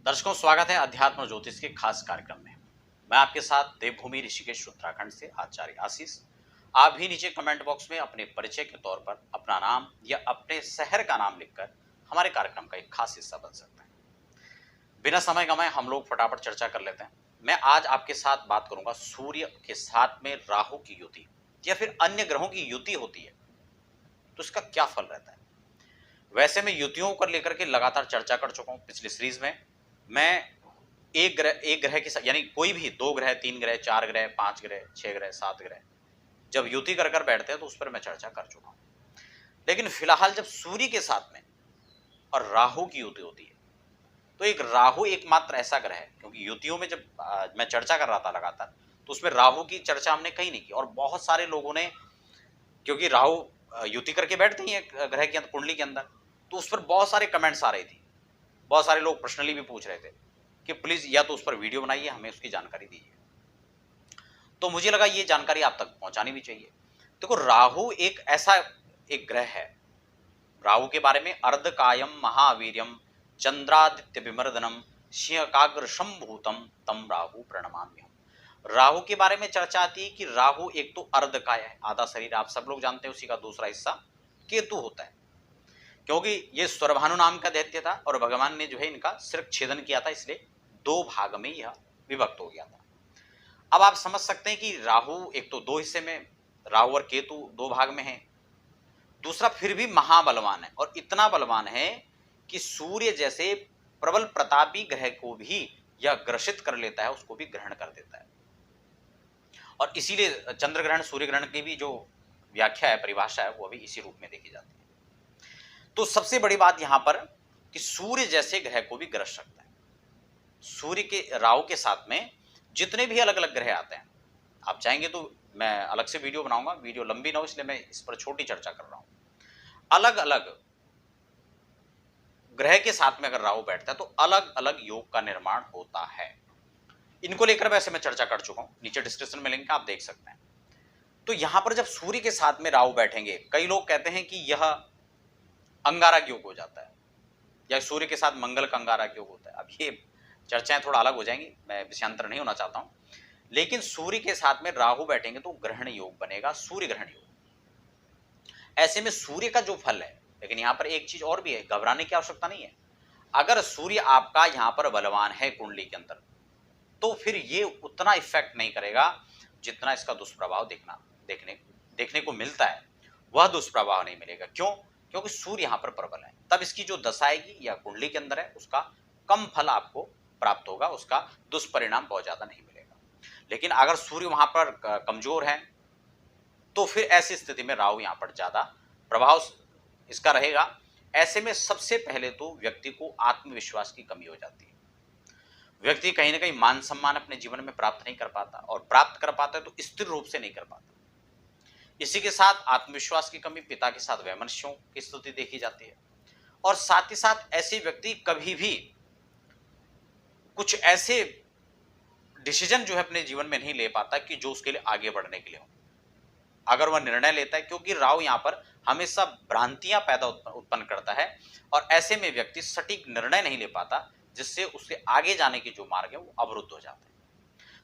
दर्शकों, स्वागत है अध्यात्म और ज्योतिष के खास कार्यक्रम में। मैं आपके साथ देवभूमि ऋषिकेश उत्तराखंड से आचार्य आशीष। आप भी नीचे कमेंट बॉक्स में अपने परिचय के तौर पर अपना नाम या अपने शहर का नाम लिखकर हमारे कार्यक्रम का एक खास हिस्सा बन सकते हैं। बिना समय गंवाए हम लोग फटाफट चर्चा कर लेते हैं। मैं आज आपके साथ बात करूंगा सूर्य के साथ में राहु की युति या फिर अन्य ग्रहों की युति होती है तो इसका क्या फल रहता है। वैसे मैं युतियों को लेकर के लगातार चर्चा कर चुका हूं। पिछली सीरीज में मैं एक ग्रह के साथ, यानी कोई भी 2 ग्रह, 3 ग्रह, 4 ग्रह, 5 ग्रह, 6 ग्रह, 7 ग्रह जब युति कर बैठते हैं तो उस पर मैं चर्चा कर चुका हूं। लेकिन फिलहाल जब सूर्य के साथ में और राहु की युति होती है तो एक राहु एकमात्र ऐसा ग्रह है, क्योंकि युतियों में जब मैं चर्चा कर रहा था लगातार तो उसमें राहु की चर्चा हमने कहीं नहीं की। और बहुत सारे लोगों ने, क्योंकि राहु युति करके बैठते ही है ग्रह के कुंडली के अंदर, तो उस पर बहुत सारे कमेंट्स आ रही थी। बहुत सारे लोग पर्सनली भी पूछ रहे थे कि प्लीज या तो उस पर वीडियो बनाइए, हमें उसकी जानकारी दीजिए। तो मुझे लगा ये जानकारी आप तक पहुंचानी भी चाहिए। देखो, राहु एक ऐसा एक ग्रह है, राहु के बारे में अर्धकायम महावीर्यम चंद्रादित्य विमर्दनम सिंहकाग्र संभूतम तम राहु प्रणमाम्यहम। राहु के बारे में चर्चा आती है कि राहु एक तो अर्धकाय है, आधा शरीर, आप सब लोग जानते हैं, उसी का दूसरा हिस्सा केतु होता है, क्योंकि ये स्वरभानु नाम का दैत्य था और भगवान ने जो है इनका सिर छेदन किया था, इसलिए 2 भाग में यह विभक्त हो गया था। अब आप समझ सकते हैं कि राहु एक तो 2 हिस्से में, राहु और केतु 2 भाग में है। दूसरा फिर भी महाबलवान है, और इतना बलवान है कि सूर्य जैसे प्रबल प्रतापी ग्रह को भी यह ग्रसित कर लेता है, उसको भी ग्रहण कर देता है। और इसीलिए चंद्र ग्रहण सूर्य ग्रहण की भी जो व्याख्या है, परिभाषा है, वो भी इसी रूप में देखी जाती है। तो सबसे बड़ी बात यहां पर कि सूर्य जैसे ग्रह को भी ग्रस सकता है। सूर्य के राहु के साथ में जितने भी अलग अलग ग्रह आते हैं, आप चाहेंगे तो मैं अलग से वीडियो बनाऊंगा, वीडियो लंबी ना हो इसलिए मैं इस पर छोटी चर्चा कर रहा हूं। अलग अलग ग्रह के साथ में अगर राहु बैठता है तो अलग अलग योग का निर्माण होता है। इनको लेकर वैसे मैं चर्चा कर चुका हूं, नीचे डिस्क्रिप्शन में लिंक आप देख सकते हैं। तो यहां पर जब सूर्य के साथ में राहु बैठेंगे, कई लोग कहते हैं कि यह अंगारक योग हो जाता है, या सूर्य के साथ मंगल का अंगारक योग होता है। अब ये चर्चाएं थोड़ा अलग हो जाएंगी, मैं विषयांतर नहीं होना चाहता हूं। लेकिन सूर्य के साथ में राहु बैठेंगे तो ग्रहण योग बनेगा, सूर्य ग्रहण योग। ऐसे में सूर्य का जो फल है, लेकिन यहां पर एक चीज और भी है, घबराने की आवश्यकता नहीं है। अगर सूर्य आपका यहां पर बलवान है कुंडली के अंदर, तो फिर ये उतना इफेक्ट नहीं करेगा जितना इसका दुष्प्रभाव देखने को मिलता है, वह दुष्प्रभाव नहीं मिलेगा। क्यों? क्योंकि सूर्य यहां पर प्रबल है। तब इसकी जो दशा आएगी या कुंडली के अंदर है, उसका कम फल आपको प्राप्त होगा, उसका दुष्परिणाम बहुत ज्यादा नहीं मिलेगा। लेकिन अगर सूर्य वहां पर कमजोर है तो फिर ऐसी स्थिति में राहु यहां पर ज्यादा प्रभाव इसका रहेगा। ऐसे में सबसे पहले तो व्यक्ति को आत्मविश्वास की कमी हो जाती है। व्यक्ति कहीं ना कहीं मान सम्मान अपने जीवन में प्राप्त नहीं कर पाता, और प्राप्त कर पाता है तो स्थिर रूप से नहीं कर पाता। इसी के साथ आत्मविश्वास की कमी, पिता के साथ वैमनस्यों की स्थिति देखी जाती है। और साथ ही साथ ऐसे व्यक्ति कभी भी कुछ ऐसे डिसीजन जो है अपने जीवन में नहीं ले पाता कि जो उसके लिए आगे बढ़ने के लिए हो। अगर वह निर्णय लेता है, क्योंकि राहु यहां पर हमेशा भ्रांतियां पैदा उत्पन्न करता है, और ऐसे में व्यक्ति सटीक निर्णय नहीं ले पाता, जिससे उसके आगे जाने के जो मार्ग है वो अवरुद्ध हो जाते हैं।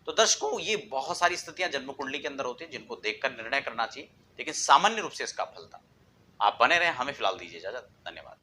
तो दर्शकों, ये बहुत सारी स्थितियां जन्म कुंडली के अंदर होती है जिनको देखकर निर्णय करना चाहिए, लेकिन सामान्य रूप से इसका फल था। आप बने रहें, हमें फिलहाल दीजिए इजाजत। धन्यवाद।